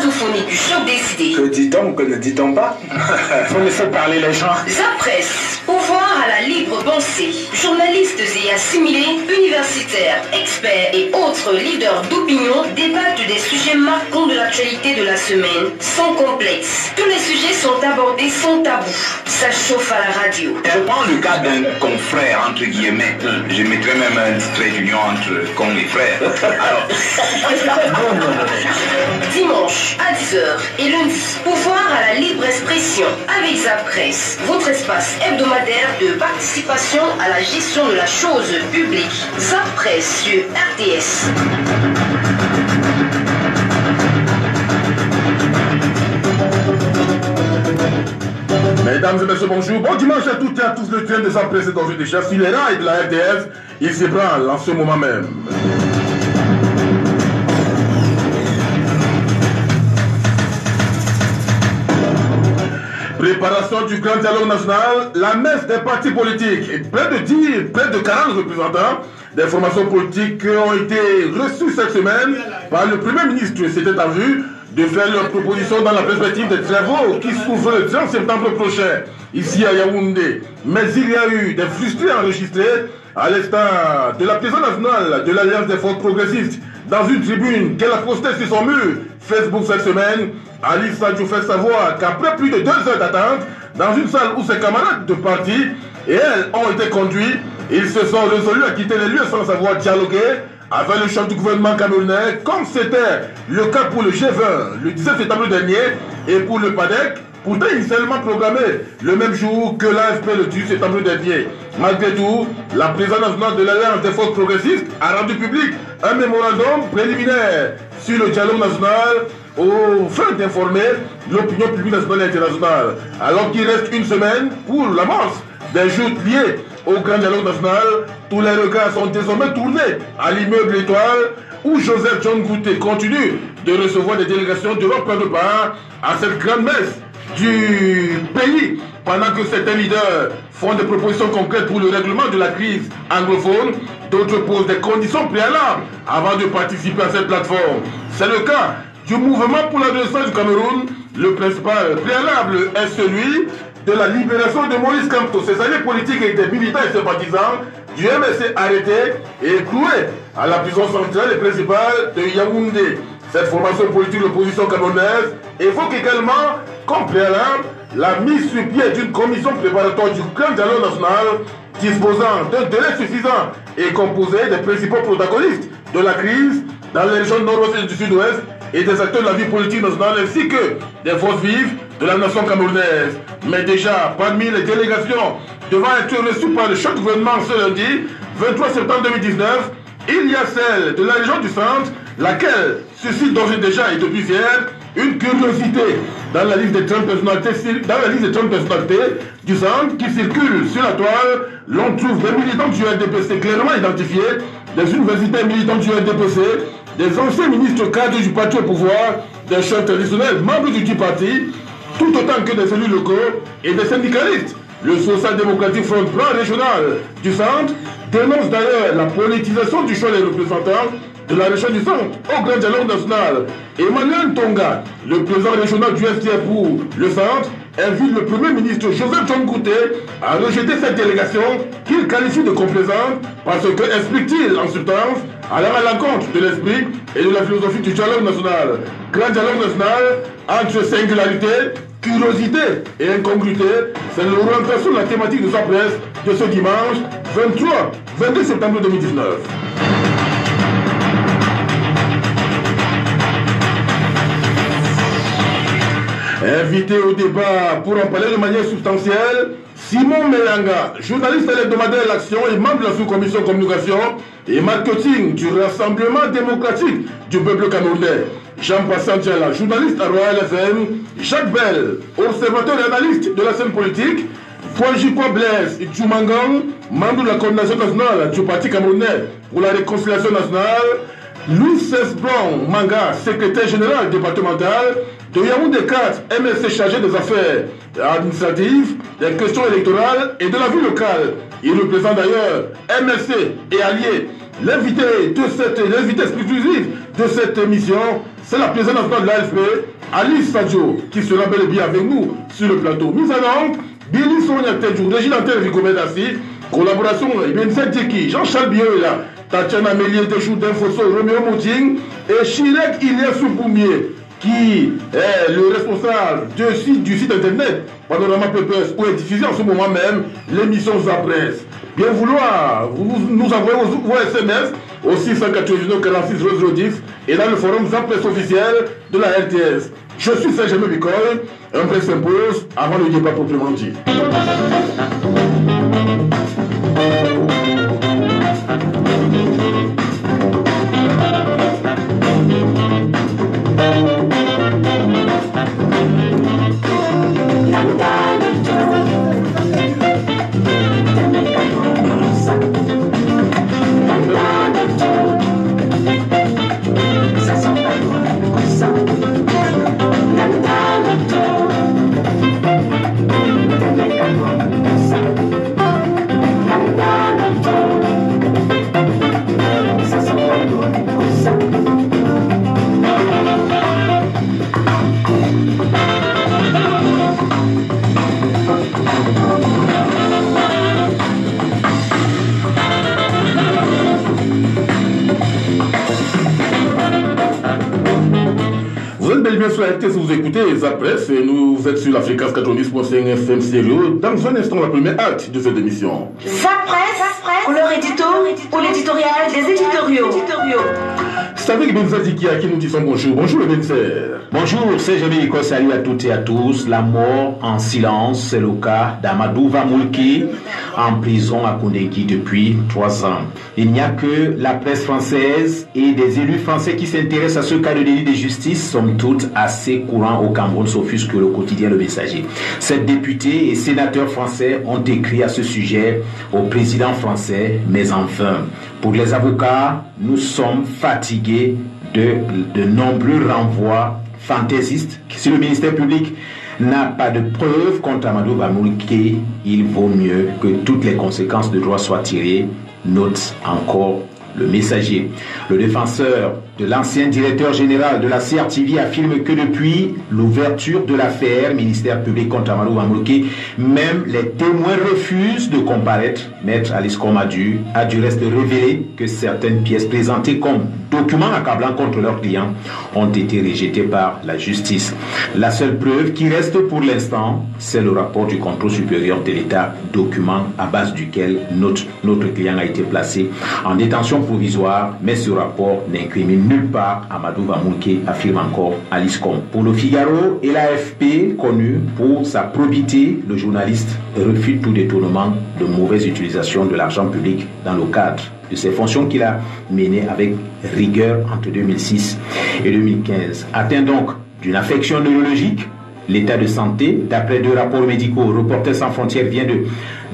radiophonique du choc des idées. Que dit-on ou que ne dit-on pas? Faut laisser parler les gens. Zapresse, pouvoir à la libre pensée. Journalistes et assimilés, universitaires, experts et autres leaders d'opinion débattent des sujets marquants de l'actualité de la semaine, sans complexe. Tous les sujets sont abordés sans tabou. Ça chauffe à la radio. Je prends le cas d'un confrère, entre guillemets. Je mettrais même un trait d'union entre con et frère. Alors... Dimanche à 10h et lundi, pouvoir à la libre expression avec Zapresse, votre espace hebdomadaire de participation à la gestion de la chose publique. Zapresse sur RTS. Mesdames et messieurs, bonjour. Bon dimanche à toutes et à tous. Le train de Zapresse est d'origine déjà sur les rails de la RTS. Il s'ébranle en ce moment même. Préparation du grand dialogue national, la messe des partis politiques. Et près de 40 représentants des formations politiques ont été reçus cette semaine par le Premier ministre. C'était en vue de faire leurs propositions dans la perspective des travaux qui s'ouvrent le 30 septembre prochain, ici à Yaoundé. Mais il y a eu des frustrés enregistrés à l'instar de la présidente nationale de l'Alliance des forces progressistes dans une tribune qu'elle a postée sur son mur Facebook cette semaine. Alice Sadio fait savoir qu'après plus de 2 heures d'attente dans une salle où ses camarades de parti et elles ont été conduits, ils se sont résolus à quitter les lieux sans avoir dialogué avec le chef du gouvernement camerounais, comme c'était le cas pour le G20 le 17 septembre dernier et pour le PADEC, pourtant initialement programmé le même jour que l'AFP le 18 septembre dernier. Malgré tout, la présidente nationale de l'Alliance des forces progressistes a rendu public un mémorandum préliminaire sur le dialogue national aux fins d'informer l'opinion publique nationale et internationale. Alors qu'il reste une semaine pour l'amorce des jours liés au grand dialogue national, tous les regards sont désormais tournés à l'immeuble Étoile où Joseph John Gouté continue de recevoir des délégations devant prendre part à cette grande messe du pays, pendant que certains leaders font des propositions concrètes pour le règlement de la crise anglophone, d'autres posent des conditions préalables avant de participer à cette plateforme. C'est le cas du mouvement pour la renaissance du Cameroun. Le principal préalable est celui de la libération de Maurice Kamto, ses alliés politiques et des militants et sympathisants du MSC arrêtés et cloués à la prison centrale et principale de Yaoundé. Cette formation politique de l'opposition camerounaise évoque également comme préalable la mise sur pied d'une commission préparatoire du grand dialogue national disposant d'un délai suffisant et composé des principaux protagonistes de la crise dans les régions nord-ouest et du sud-ouest et des acteurs de la vie politique nationale ainsi que des forces vives de la nation camerounaise. Mais déjà, parmi les délégations devant être reçues par le chef du gouvernement ce lundi, 23 septembre 2019, il y a celle de la région du centre, laquelle suscite d'ores et déjà et depuis hier une curiosité dans la liste des 30 personnalités, du centre qui circule sur la toile. L'on trouve des militants du RDPC clairement identifiés, des universitaires militants du RDPC, des anciens ministres cadres du parti au pouvoir, des chefs traditionnels membres du parti, tout autant que des élus locaux et des syndicalistes. Le social-démocratique Front Plan régional du centre dénonce d'ailleurs la politisation du choix des représentants de la région du centre au grand dialogue national. Emmanuel Tonga, le président régional du FTR pour le centre, invite le Premier ministre Joseph John Gouté à rejeter cette délégation qu'il qualifie de complaisante parce que, explique-t-il en substance, allant à l'encontre de l'esprit et de la philosophie du dialogue national. Grand dialogue national entre singularité, curiosité et incongruité, c'est l'orientation de la thématique de Zapresse de ce dimanche 22 septembre 2019. Invité au débat pour en parler de manière substantielle, Simon Melanga, journaliste à l'hebdomadaire L'Action et membre de la sous-commission communication et marketing du Rassemblement démocratique du peuple camerounais. Jean-Pascal Diala, journaliste à Royal FM, Jacques Bell, observateur et analyste de la scène politique, Fouajikwa Blaise Djoumangang, membre de la coordination nationale du Parti camerounais pour la réconciliation nationale, Louis Cesbron Manga, secrétaire général départemental de Yaoundé 4, MSC chargé des affaires administratives, des questions électorales et de la vie locale. Il représente d'ailleurs MSC et alliés. L'invité exclusif de cette émission, c'est la présidente nationale de l'AFP, Alice Sadio, qui sera bel et bien avec nous sur le plateau. Mise en ordre, Billy Sonia Tedjou, Régine Antel Vigomedassi, collaboration Ibn Sentiki, Jean-Charles Biola, Tatiana Mélier Techou d'Infoso, Roméo Mouting et Chirek Iliassou Boumier, qui est le responsable du site internet Panorama Papers, où est diffusée en ce moment même l'émission Zapresse. Bien vouloir, vous nous envoyez vos SMS au 689 46 010 et dans le forum Zapresse officiel de la RTS. Je suis Serge Bicol, un prêt s'impose avant le débat proprement dit. Sur la RTS, vous écoutez Zapresse et nous êtes sur la fréquence 90.5 FM stéréo. Dans un instant, la première acte de cette émission. Zapresse, ou leur édito, ou l'éditorial des éditoriaux. C'est avec Benzer Zikia qui nous disons bonjour. Bonjour le Benzer. Bonjour, c'est Jamie Nico, salut à toutes et à tous. La mort en silence, c'est le cas d'Amadou Vamoulki, en prison à Kondengui depuis 3 ans. Il n'y a que la presse française et des élus français qui s'intéressent à ce cas de délit de justice, somme toute assez courant au Cameroun, s'offusque le quotidien Le Messager. 7 députés et sénateurs français ont écrit à ce sujet au président français, mais enfin, pour les avocats, nous sommes fatigués de nombreux renvois fantaisistes. Si le ministère public n'a pas de preuves contre Amadou Vamoulki, il vaut mieux que toutes les conséquences de droit soient tirées, note encore Le Messager. Le défenseur de l'ancien directeur général de la CRTV affirme que depuis l'ouverture de l'affaire ministère public contre Amadou Vamoulki, même les témoins refusent de comparaître. Maître Alice Komadu a du reste révélé que certaines pièces présentées comme documents accablants contre leurs clients ont été rejetées par la justice. La seule preuve qui reste pour l'instant, c'est le rapport du contrôle supérieur de l'État, document à base duquel notre client a été placé en détention provisoire, mais ce rapport n'incrimine nulle part Amadou Vamoulki, affirme encore Alice Com. Pour le Figaro et l'AFP, connu pour sa probité, le journaliste refute tout détournement de mauvaise utilisation de l'argent public dans le cadre de ses fonctions qu'il a menées avec rigueur entre 2006 et 2015. Atteint donc d'une affection neurologique, l'état de santé, d'après 2 rapports médicaux, Reporters sans frontières vient de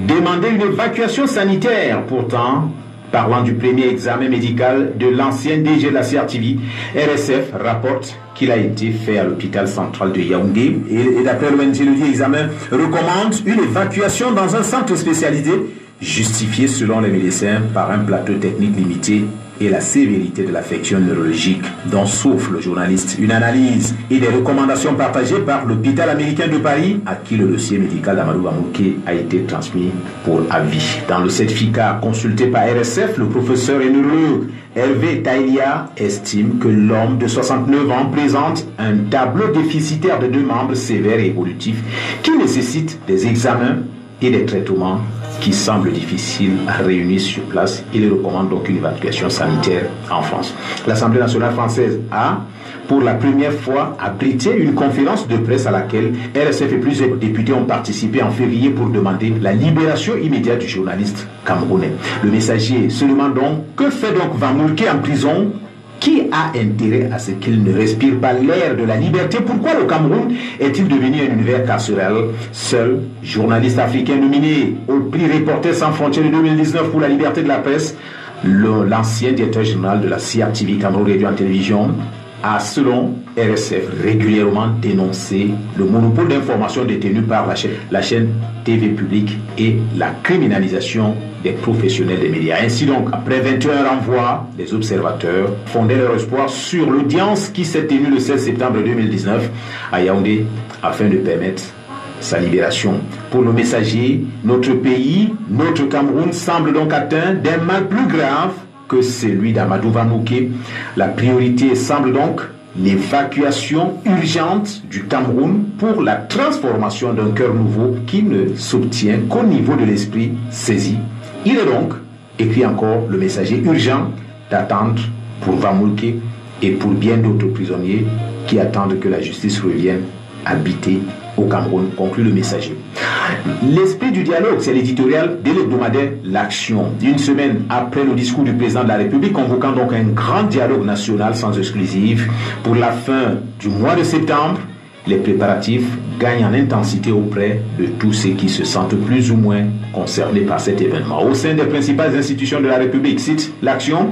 demander une évacuation sanitaire. Pourtant, parlant du premier examen médical de l'ancien DG de la CRTV, RSF rapporte qu'il a été fait à l'hôpital central de Yaoundé et d'après l'ONG, le dit examen recommande une évacuation dans un centre spécialisé justifié selon les médecins par un plateau technique limité et la sévérité de l'affection neurologique dont souffre le journaliste. Une analyse et des recommandations partagées par l'hôpital américain de Paris à qui le dossier médical d'Amadou Vamoulki a été transmis pour avis. Dans le certificat consulté par RSF, le professeur et neurologue Hervé Taïlia estime que l'homme de 69 ans présente un tableau déficitaire de 2 membres sévères et évolutifs qui nécessite des examens et des traitements qui semblent difficiles à réunir sur place. Il recommande donc une évacuation sanitaire en France. L'Assemblée nationale française a, pour la première fois, abrité une conférence de presse à laquelle RSF et plusieurs députés ont participé en février pour demander la libération immédiate du journaliste camerounais. Le Messager se demande donc que fait donc Vamoulki en prison. Qui a intérêt à ce qu'il ne respire pas l'air de la liberté? Pourquoi le Cameroun est-il devenu un univers carcéral? Seul journaliste africain nominé au prix Reporters sans frontières de 2019 pour la liberté de la presse, l'ancien directeur général de la CRTV, Cameroun Radio en télévision, a, selon RSF, régulièrement dénoncé le monopole d'information détenu par la chaîne TV publique et la criminalisation des professionnels des médias. Ainsi donc, après 21 renvois, les observateurs fondaient leur espoir sur l'audience qui s'est tenue le 16 septembre 2019 à Yaoundé afin de permettre sa libération. Pour nos messagers, notre pays, notre Cameroun semble donc atteint d'un mal plus grave que celui d'Amadou Vanouké. La priorité semble donc l'évacuation urgente du Cameroun pour la transformation d'un cœur nouveau qui ne s'obtient qu'au niveau de l'esprit saisi. Il est donc, écrit encore le messager, urgent d'attendre pour Vanouké et pour bien d'autres prisonniers qui attendent que la justice revienne habiter au Cameroun, conclut le messager. L'esprit du dialogue, c'est l'éditorial de l'hebdomadaire L'Action. Une semaine après le discours du président de la République, convoquant donc un grand dialogue national sans exclusive pour la fin du mois de septembre, les préparatifs gagnent en intensité auprès de tous ceux qui se sentent plus ou moins concernés par cet événement. Au sein des principales institutions de la République, cite L'Action,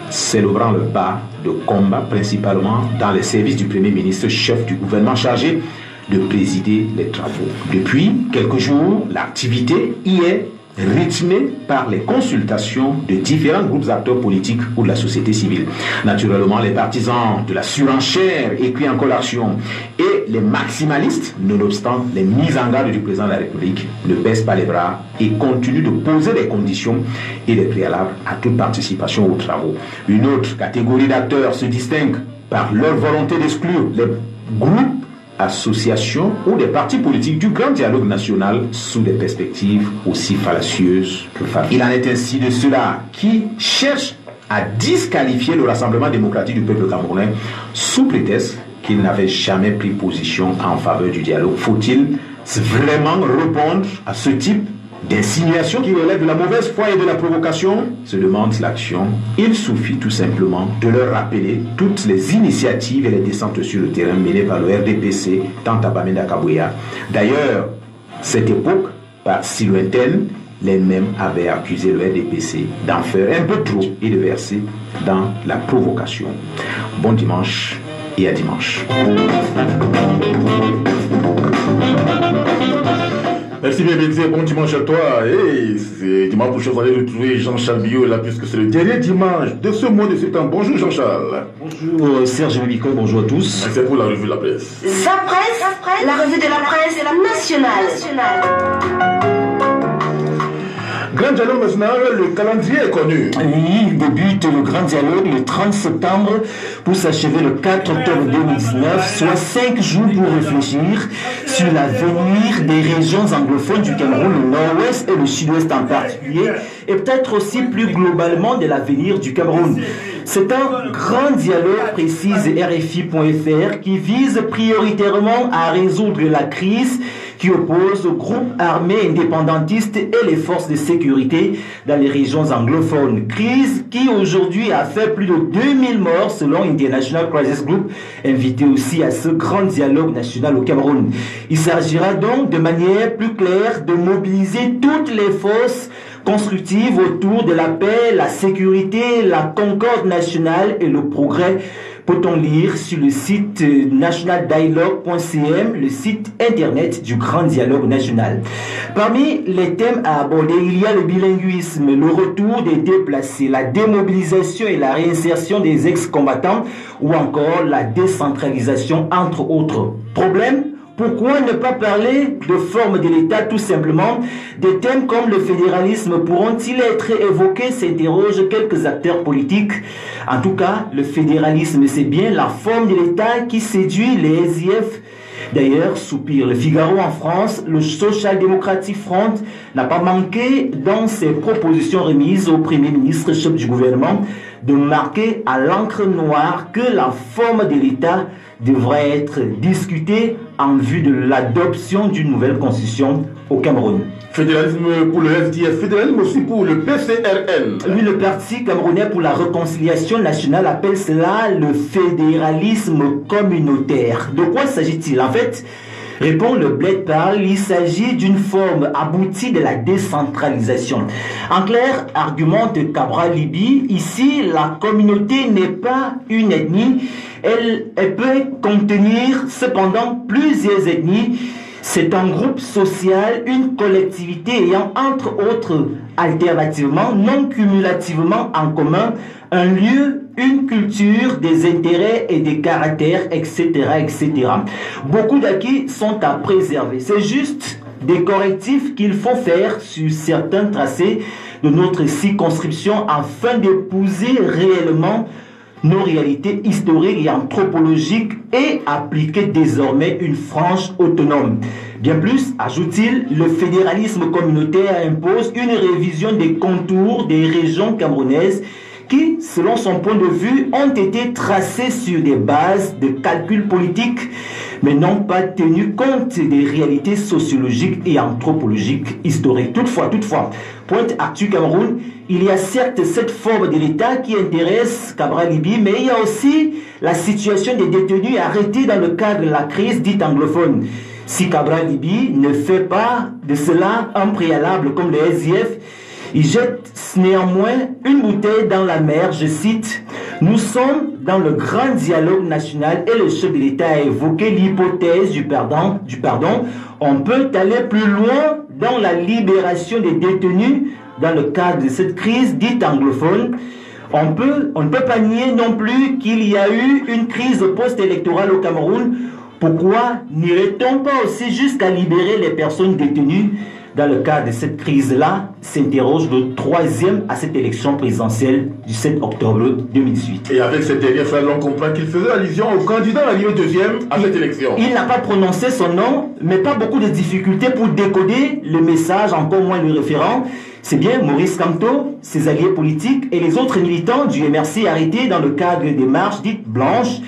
célébrant le bas de combat, principalement dans les services du Premier ministre, chef du gouvernement chargé de présider les travaux. Depuis quelques jours, l'activité y est rythmée par les consultations de différents groupes acteurs politiques ou de la société civile. Naturellement, les partisans de la surenchère, écrit encore L'Action, et les maximalistes, nonobstant les mises en garde du président de la République, ne baissent pas les bras et continuent de poser des conditions et des préalables à toute participation aux travaux. Une autre catégorie d'acteurs se distingue par leur volonté d'exclure les groupes, associations ou des partis politiques du grand dialogue national sous des perspectives aussi fallacieuses que fallacieuses. Il en est ainsi de ceux-là qui cherchent à disqualifier le Rassemblement démocratique du peuple camerounais sous prétexte qu'il n'avait jamais pris position en faveur du dialogue. Faut-il vraiment répondre à ce type d'insinuation qui relève de la mauvaise foi et de la provocation, se demande L'Action. Il suffit tout simplement de leur rappeler toutes les initiatives et les descentes sur le terrain menées par le RDPC, tant à Bamenda Kabouya. D'ailleurs, cette époque, pas si lointaine, les mêmes avaient accusé le RDPC d'en faire un peu trop et de verser dans la provocation. Bon dimanche et à dimanche. Merci bien, Bézé. Bon dimanche à toi. Et c'est dimanche prochain, vous allez retrouver Jean-Charles Billot là, puisque c'est le dernier dimanche de ce mois de septembre. Bonjour Jean-Charles. Bonjour Serge Bico, bonjour à tous. C'est pour la revue de la presse. Sa presse, la revue de la presse nationale. Grand dialogue national, le calendrier est connu. Il débute le grand dialogue le 30 septembre pour s'achever le 4 octobre 2019, soit 5 jours pour réfléchir sur l'avenir des régions anglophones du Cameroun, le nord-ouest et le sud-ouest en particulier, et peut-être aussi plus globalement de l'avenir du Cameroun. C'est un grand dialogue, précise RFI.fr, qui vise prioritairement à résoudre la crise qui oppose aux groupes armés indépendantistes et les forces de sécurité dans les régions anglophones. Crise qui aujourd'hui a fait plus de 2000 morts selon International Crisis Group, invité aussi à ce grand dialogue national au Cameroun. Il s'agira donc de manière plus claire de mobiliser toutes les forces constructives autour de la paix, la sécurité, la concorde nationale et le progrès. Peut-on lire sur le site nationaldialogue.cm, le site internet du Grand Dialogue National. Parmi les thèmes à aborder, il y a le bilinguisme, le retour des déplacés, la démobilisation et la réinsertion des ex-combattants ou encore la décentralisation, entre autres. Problème ? Pourquoi ne pas parler de forme de l'État tout simplement? Des thèmes comme le fédéralisme pourront-ils être évoqués, s'interrogent quelques acteurs politiques. En tout cas, le fédéralisme, c'est bien la forme de l'État qui séduit les SIF. D'ailleurs, soupire le Figaro en France, le Social Democratic Front n'a pas manqué dans ses propositions remises au Premier ministre chef du gouvernement de marquer à l'encre noire que la forme de l'État devrait être discutée en vue de l'adoption d'une nouvelle constitution au Cameroun. Fédéralisme pour le FDF, fédéralisme aussi pour le PCRN. Oui, le Parti camerounais pour la réconciliation nationale appelle cela le fédéralisme communautaire. De quoi s'agit-il? En fait, répond le Bled Parle, il s'agit d'une forme aboutie de la décentralisation. En clair, argumente Cabral Libi, ici la communauté n'est pas une ethnie, Elle peut contenir cependant plusieurs ethnies. C'est un groupe social, une collectivité ayant entre autres alternativement, non cumulativement en commun, un lieu, une culture, des intérêts et des caractères, etc., etc. Beaucoup d'acquis sont à préserver. C'est juste des correctifs qu'il faut faire sur certains tracés de notre circonscription afin d'épouser réellement nos réalités historiques et anthropologiques et appliquer désormais une frange autonome. Bien plus, ajoute-t-il, le fédéralisme communautaire impose une révision des contours des régions camerounaises qui, selon son point de vue, ont été tracés sur des bases de calculs politiques, mais n'ont pas tenu compte des réalités sociologiques et anthropologiques historiques. Toutefois, Pointe Actu Cameroun, il y a certes cette forme de l'État qui intéresse Cabral Libye, mais il y a aussi la situation des détenus arrêtés dans le cadre de la crise dite anglophone. Si Cabral Libye ne fait pas de cela un préalable comme le SDF, il jette néanmoins une bouteille dans la mer, je cite, « Nous sommes dans le grand dialogue national et le chef de l'État a évoqué l'hypothèse du pardon. On peut aller plus loin dans la libération des détenus dans le cadre de cette crise dite anglophone. On ne peut pas nier non plus qu'il y a eu une crise post-électorale au Cameroun. Pourquoi n'irait-on pas aussi jusqu'à libérer les personnes détenues dans le cadre de cette crise-là, s'interroge le troisième à cette élection présidentielle du 7 octobre 2018. Et avec cette dernière phrase, on comprend qu'il faisait allusion au candidat arrivé deuxième à cette élection. Il n'a pas prononcé son nom, mais pas beaucoup de difficultés pour décoder le message, encore moins le référent. C'est bien Maurice Kamto, ses alliés politiques et les autres militants du MRC arrêtés dans le cadre des marches dites blanches.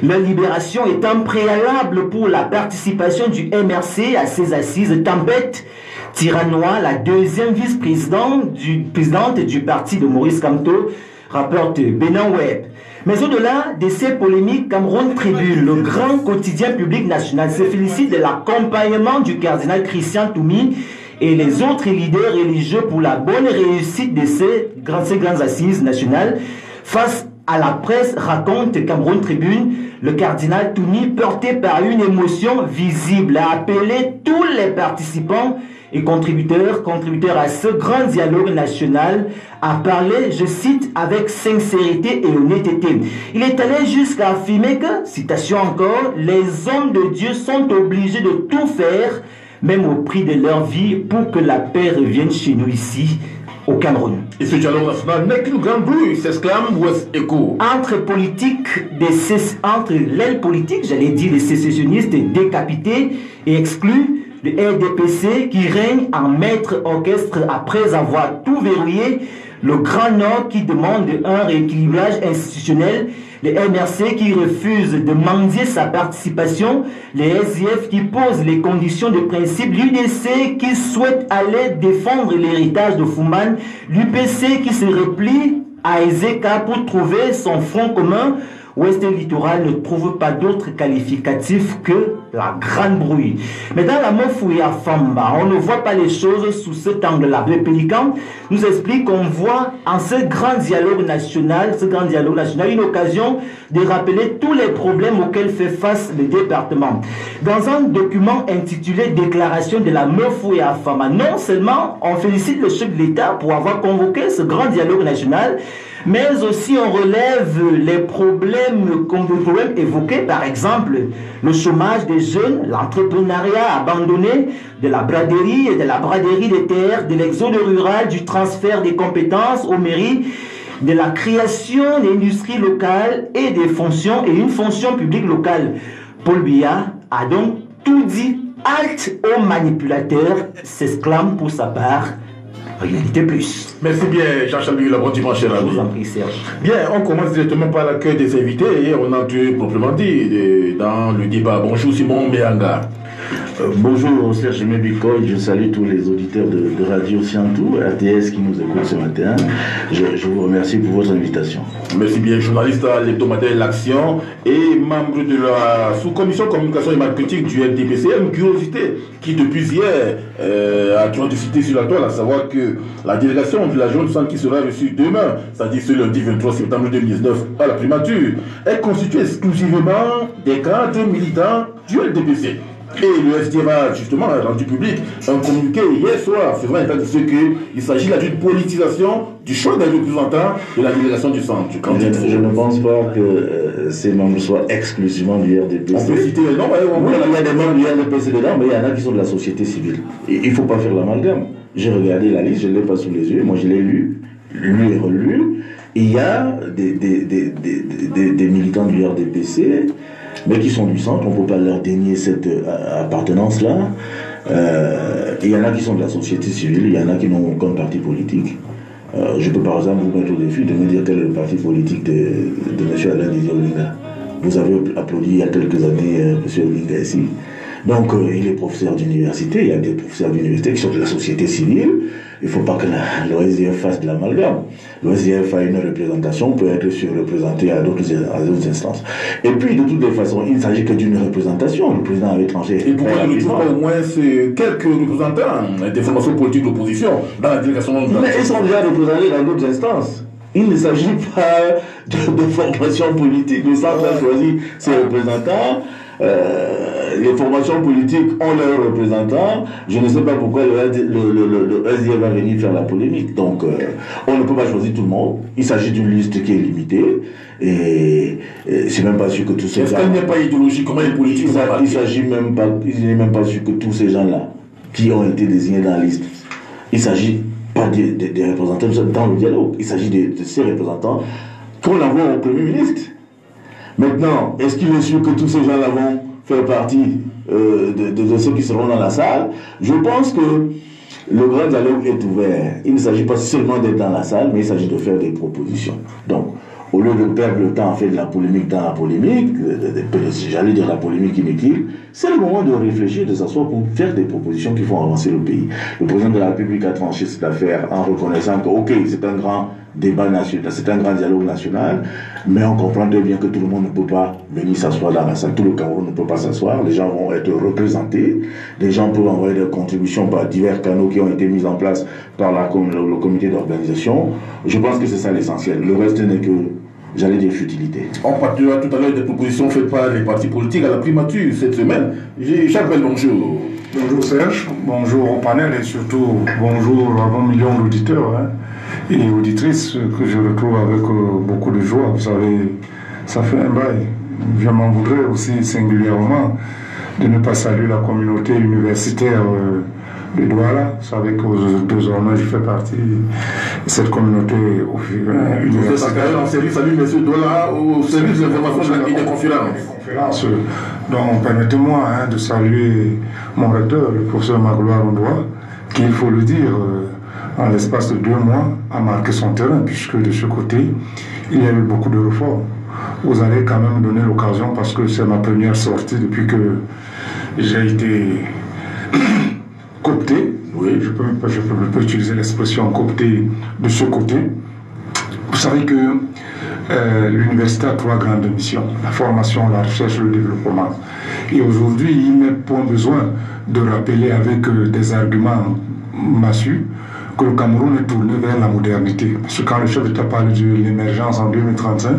Leur libération est un préalable pour la participation du MRC à ces assises tempête. Tiranois, la deuxième vice-présidente du parti de Maurice Kamto, rapporte Bénin Web. Mais au-delà de ces polémiques, Cameroun Tribune, le grand quotidien public national, se félicite de l'accompagnement du cardinal Christian Toumi et les autres leaders religieux pour la bonne réussite de ces grandes assises nationales. Face à la presse, raconte Cameroun Tribune, le cardinal Toumi, porté par une émotion visible, a appelé tous les participants et contributeurs à ce grand dialogue national à parler, je cite, avec sincérité et honnêteté. Il est allé jusqu'à affirmer que, citation encore, les hommes de Dieu sont obligés de tout faire, même au prix de leur vie, pour que la paix revienne chez nous ici, au Cameroun. Et ce dialogue national n'est qu'une grande bruit, s'exclame West Echo. Entre l'aile politique, j'allais dire les sécessionnistes décapités et exclus, le RDPC qui règne en maître orchestre après avoir tout verrouillé, le Grand Nord qui demande un rééquilibrage institutionnel, les MRC qui refusent de mendier sa participation, les SDF qui posent les conditions de principe, l'UDC qui souhaite aller défendre l'héritage de Fouman, l'UPC qui se replie à Ezeka pour trouver son front commun. Ouest Littoral ne trouve pas d'autre qualificatif que la grande brouille. Mais dans la Mofouya Famba, on ne voit pas les choses sous cet angle-là. Le Pélican nous explique qu'on voit en ce grand dialogue national, une occasion de rappeler tous les problèmes auxquels fait face le département. Dans un document intitulé Déclaration de la Mofouya Famba, non seulement on félicite le chef de l'État pour avoir convoqué ce grand dialogue national, mais aussi on relève les problèmes évoqués, par exemple le chômage des jeunes, l'entrepreneuriat abandonné, de la braderie des terres, de l'exode rural, du transfert des compétences aux mairies, de la création d'industries locales et des fonctions et une fonction publique locale. Paul Biya a donc tout dit, halte aux manipulateurs, s'exclame pour sa part Réalité Plus. Merci bien, Jean-Charles Labon, dimanche, cher ami. Je vous en prie, Serge. Bien, on commence directement par l'accueil des invités et on a dû proprement dit dans le débat. Bonjour Simon Méanga. Bonjour Serge Mébikoy, je salue tous les auditeurs de Radio Siantou, ATS qui nous écoutent ce matin. Je vous remercie pour votre invitation. Merci bien, journaliste à l'hebdomadaire L'Action et membre de la sous-commission communication et marketing du RDPC. Une curiosité qui depuis hier a toujours discuté sur la toile, à savoir que la délégation de la Jaune Sang qui sera reçue demain, c'est-à-dire ce lundi 23 septembre 2019 à la primature, est constituée exclusivement des cadres militants du RDPC. Et le SDF a justement rendu public un communiqué hier soir faisant état de ce qu'il s'agit là d'une politisation du choix des représentants de la délégation du centre. Je ne pense pas que ces membres soient exclusivement du RDPC. On peut citer les noms, oui, il y a des membres du RDPC dedans, mais il y en a qui sont de la société civile. Et il ne faut pas faire l'amalgame. J'ai regardé la liste, je ne l'ai pas sous les yeux, moi je l'ai lu et relu. Il y a des militants du RDPC, mais qui sont du centre, on ne peut pas leur dénier cette appartenance-là. Il y en a qui sont de la société civile, il y en a qui n'ont aucun parti politique. Je peux par exemple vous mettre au défi de me dire quel est le parti politique de M. Alain Didier Olinga. Vous avez applaudi il y a quelques années M. Olinga ici. Donc il est professeur d'université, il y a des professeurs d'université qui sont de la société civile. Il ne faut pas que l'OSDF fasse de l'amalgame. L'OSDF a une représentation, peut être surreprésenté à d'autres instances. Et puis, de toutes les façons, il ne s'agit que d'une représentation. Le président à l'étranger. Et pourquoi il ne trouve pas au moins quelques représentants des formations politiques d'opposition dans la délégation? Mais ils sont déjà représentés dans d'autres instances. Il ne s'agit pas de formation politique. Le centre a choisi ses représentants. Les formations politiques ont leurs représentants. Je ne sais pas pourquoi le SDF va venir faire la polémique. Donc, on ne peut pas choisir tout le monde. Il s'agit d'une liste qui est limitée. Et c'est même pas sûr que tous ces gens... Est-ce qu'elle n'est pas idéologique? Comment les politiques il s'agit même pas... Il n'est même pas sûr que tous ces gens-là qui ont été désignés dans la liste, il s'agit pas des représentants dans le dialogue. Il s'agit de ces représentants qu'on envoie au Premier ministre. Maintenant, est-ce qu'il est sûr que tous ces gens-là vont faire partie de ceux qui seront dans la salle? Je pense que le grand dialogue est ouvert. Il ne s'agit pas seulement d'être dans la salle, mais il s'agit de faire des propositions. Donc, au lieu de perdre le temps à faire de la polémique dans la polémique, j'allais dire la polémique inutile, c'est le moment de réfléchir, de s'asseoir pour faire des propositions qui font avancer le pays. Le président de la République a tranché cette affaire en reconnaissant que, ok, c'est un grand débat national, c'est un grand dialogue national, mais on comprend très bien que tout le monde ne peut pas venir s'asseoir dans la salle, tout le Cameroun ne peut pas s'asseoir, les gens vont être représentés, les gens peuvent envoyer des contributions par divers canaux qui ont été mis en place par le comité d'organisation. Je pense que c'est ça l'essentiel. Le reste n'est que, j'allais dire, futilité. On parlera tout à l'heure des propositions faites par les partis politiques à la primature cette semaine. Jacques Bell, bonjour. Bonjour Serge, bonjour au panel et surtout bonjour à 20 millions d'auditeurs et auditrices que je retrouve avec beaucoup de joie. Vous savez, ça fait un bail. Je m'en voudrais aussi singulièrement de ne pas saluer la communauté universitaire de Douala. Vous savez que désormais je fais partie de cette communauté universitaire. On salue M. Douala au service de l'information de la conférence. Donc permettez-moi de saluer mon recteur, le professeur Magloire Ondoa, qui, il faut le dire, en l'espace de 2 mois, a marqué son terrain, puisque de ce côté, il y a eu beaucoup de réformes. Vous allez quand même me donner l'occasion, parce que c'est ma première sortie depuis que j'ai été coopté. Oui, je peux utiliser l'expression coopté de ce côté. Vous savez que l'université a 3 grandes missions: la formation, la recherche et le développement. Et aujourd'hui, il n'est point besoin de rappeler avec des arguments massus que le Cameroun est tourné vers la modernité. Parce que quand le chef d'État parle de l'émergence en 2035,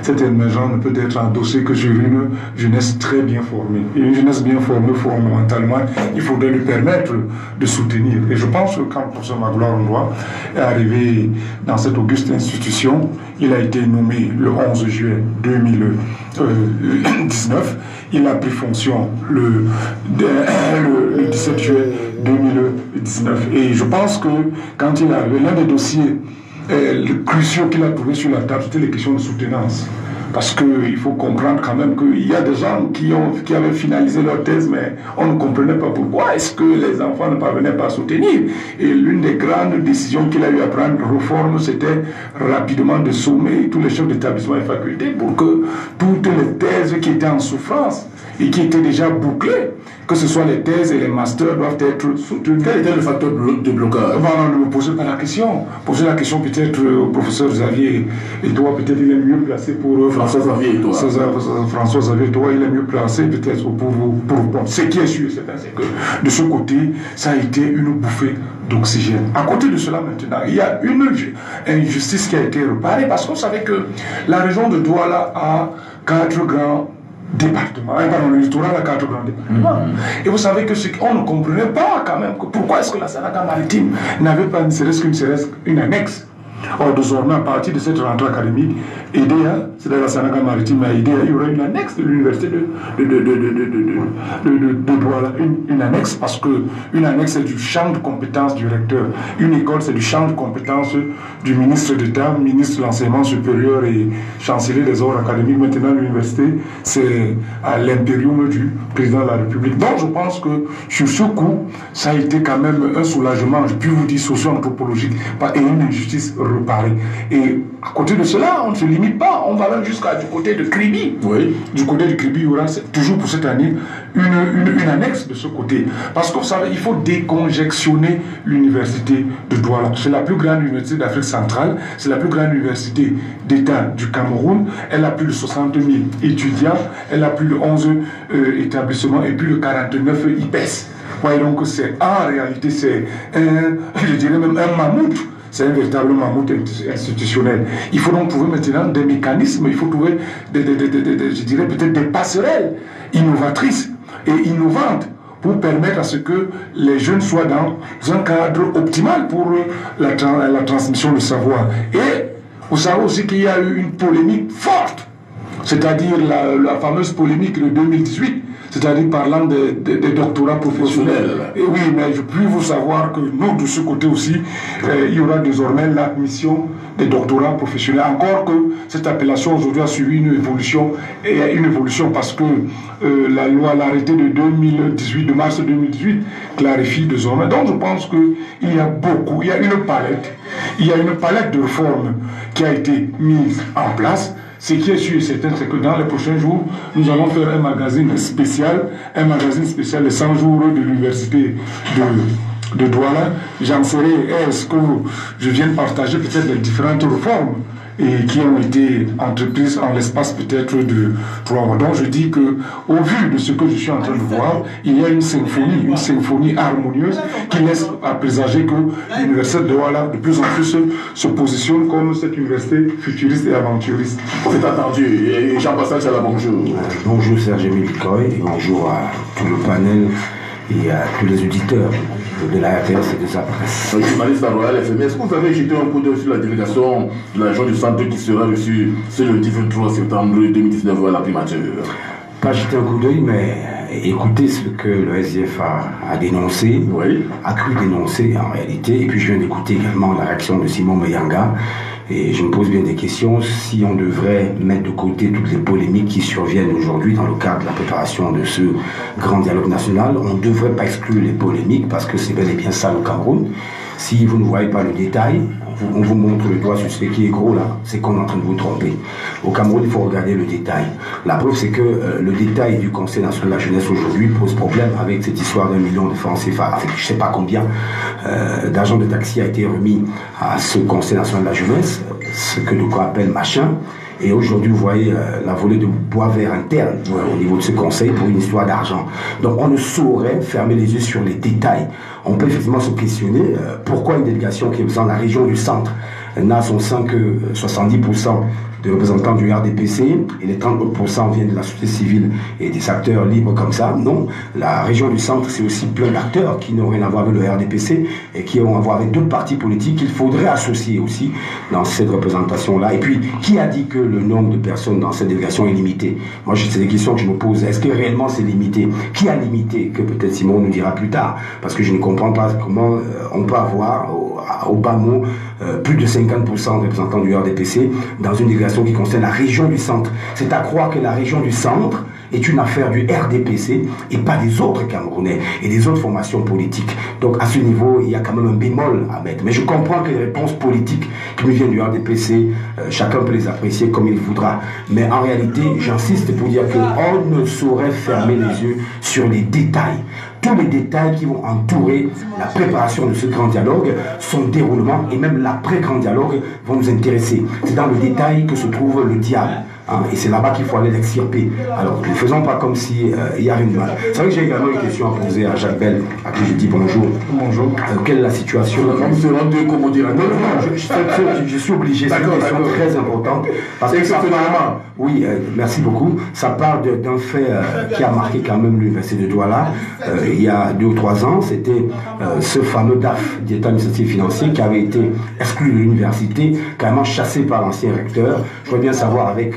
cette émergence ne peut être endossée que sur une jeunesse très bien formée. Et une jeunesse bien formée fondamentalement, il faudrait lui permettre de soutenir. Et je pense que quand le professeur Magloire Ondoa est arrivé dans cette auguste institution, il a été nommé le 11 juillet 2019. Il a pris fonction le 17 juillet 2019. Et je pense que quand il est arrivé, l'un des dossiers cruciaux qu'il a trouvé sur la table, c'était les questions de soutenance. Parce qu'il faut comprendre quand même qu'il y a des gens qui avaient finalisé leur thèse, mais on ne comprenait pas pourquoi est-ce que les enfants ne parvenaient pas à soutenir. Et l'une des grandes décisions qu'il a eu à prendre, réforme, c'était rapidement de sommer tous les chefs d'établissement et facultés pour que toutes les thèses qui étaient en souffrance et qui était déjà bouclé, que ce soit les thèses et les masters doivent être soutenus. Quel était le facteur de blocage? Non, ne me posez pas la question. Posez la question peut-être au professeur Xavier Eto'o, peut-être il est mieux placé pour... François Xavier Eto'o. François Xavier Eto'o, il est mieux placé peut-être pour répondre. Ce qui est sûr, c'est que de ce côté, ça a été une bouffée d'oxygène. À côté de cela maintenant, il y a une injustice qui a été réparée parce qu'on savait que la région de Douala a 4 grands départements. Pardon, le littoral a 4 grands départements. Et vous savez que on ne comprenait pas quand même pourquoi est-ce que la Sanaka maritime n'avait pas ne serait-ce qu'une annexe. Or, désormais, à partir de cette rentrée académique, EDEA, c'est-à-dire la Sanaka maritime à EDEA, il y aura une annexe de l'université de Douala. Une annexe, parce qu'une annexe, c'est du champ de compétences du recteur. Une école, c'est du champ de compétences du ministre d'État, ministre de l'enseignement supérieur et chancelier des ordres académiques. Maintenant, l'université, c'est à l'impérium du président de la République. Donc, je pense que sur ce coup, ça a été quand même un soulagement, je puis vous dire, socio-anthropologique, et une injustice reparée. Et à côté de cela, on ne se limite pas, on va même jusqu'à du côté de Kribi. Oui. Du côté de Kribi, il y aura toujours pour cette année une annexe de ce côté. Parce que vous savez, il faut déconjectionner l'université de Douala. C'est la plus grande université d'Afrique centrale, c'est la plus grande université d'État du Cameroun. Elle a plus de 60 000 étudiants, elle a plus de 11 établissements et plus de 49 IPES. Ouais, donc en réalité, c'est je dirais même un mammouth. C'est un véritable mammouth institutionnel. Il faut donc trouver maintenant des mécanismes, il faut trouver, je dirais peut-être des passerelles innovatrices et innovantes pour permettre à ce que les jeunes soient dans un cadre optimal pour la transmission du savoir. Et vous savez aussi qu'il y a eu une polémique forte, c'est-à-dire la fameuse polémique de 2018, c'est-à-dire parlant des doctorats professionnels. Et oui, mais je puis vous savoir que nous, de ce côté aussi, il y aura désormais l'admission des doctorats professionnels. Encore que cette appellation aujourd'hui a suivi une évolution, et une évolution parce que la loi, l'arrêté de mars 2018, clarifie désormais. Donc je pense qu'il y a beaucoup, il y a une palette de réformes qui a été mise en place. Ce qui est sûr et certain, c'est que dans les prochains jours, nous allons faire un magazine spécial les 100 jours de l'université de Douala. J'en serai, est-ce que je viens de partager peut-être les différentes réformes et qui ont été entreprises en l'espace peut-être de 3 mois. Donc je dis que, au vu de ce que je suis en train de voir, il y a une symphonie harmonieuse qui laisse à présager que l'université de Douala de plus en plus se positionne comme cette université futuriste et aventuriste. C'est attendu. Et Jean-Pascal Chala, bonjour. Bonjour Serge-Émile Coy, et bonjour à tout le panel et à tous les auditeurs de la RTS et de sa presse. Journaliste à Royal FM, est-ce que vous avez jeté un coup d'œil sur la délégation de la région du centre qui sera reçue ce lundi 23 septembre 2019 à la primature? Pas jeter un coup d'œil, mais écouter ce que le SDF a dénoncé, oui, a cru dénoncer en réalité. Et puis je viens d'écouter également la réaction de Simon Mayanga. Et je me pose bien des questions si on devrait mettre de côté toutes les polémiques qui surviennent aujourd'hui dans le cadre de la préparation de ce grand dialogue national. On ne devrait pas exclure les polémiques parce que c'est bel et bien ça le Cameroun. Si vous ne voyez pas le détail, on vous montre le doigt sur ce qui est gros là, c'est qu'on est en train de vous tromper. Au Cameroun, il faut regarder le détail. La preuve, c'est que le détail du Conseil national de la jeunesse aujourd'hui pose problème avec cette histoire d'1 million de francs CFA, avec je ne sais pas combien d'argent de taxi a été remis à ce Conseil national de la jeunesse, ce que nous appelle machin. Et aujourd'hui, vous voyez la volée de bois vert interne au niveau de ce conseil pour une histoire d'argent. Donc on ne saurait fermer les yeux sur les détails. On peut effectivement se questionner pourquoi une délégation qui est dans la région du centre n'a son sein que 70% de représentants du RDPC et les 30% viennent de la société civile et des acteurs libres comme ça. Non, la région du centre, c'est aussi plein d'acteurs qui n'ont rien à voir avec le RDPC et qui ont à voir avec d'autres partis politiques qu'il faudrait associer aussi dans cette représentation-là. Et puis, qui a dit que le nombre de personnes dans cette délégation est limité? Moi, c'est des questions que je me pose. Est-ce que réellement c'est limité? Qui a limité? Que peut-être Simon nous dira plus tard. Parce que je ne comprends pas comment on peut avoir, au bas mot, plus de 50% de représentants du RDPC dans une délégation qui concerne la région du centre. C'est à croire que la région du centre est une affaire du RDPC et pas des autres Camerounais et des autres formations politiques. Donc à ce niveau, il y a quand même un bémol à mettre. Mais je comprends que les réponses politiques qui nous viennent du RDPC, chacun peut les apprécier comme il voudra. Mais en réalité, j'insiste pour dire qu'on ne saurait fermer les yeux sur les détails. Tous les détails qui vont entourer la préparation de ce grand dialogue, son déroulement et même l'après-grand dialogue vont nous intéresser. C'est dans le détail que se trouve le diable. Hein, et c'est là-bas qu'il faut aller l'extirper. Alors, ne faisons pas comme si il y a une mal. C'est vrai que j'ai également une question à poser à Jacques Bell, à qui je dis bonjour. Bonjour. Quelle est la situation? Je suis obligé, c'est une question très importante. Parce que ça part, oui, merci beaucoup. Ça part d'un fait qui a marqué quand même l'université de Douala. Il y a 2 ou 3 ans, c'était ce fameux DAF, d'État administratif financier, qui avait été exclu de l'université, carrément chassé par l'ancien recteur. Je voudrais bien savoir avec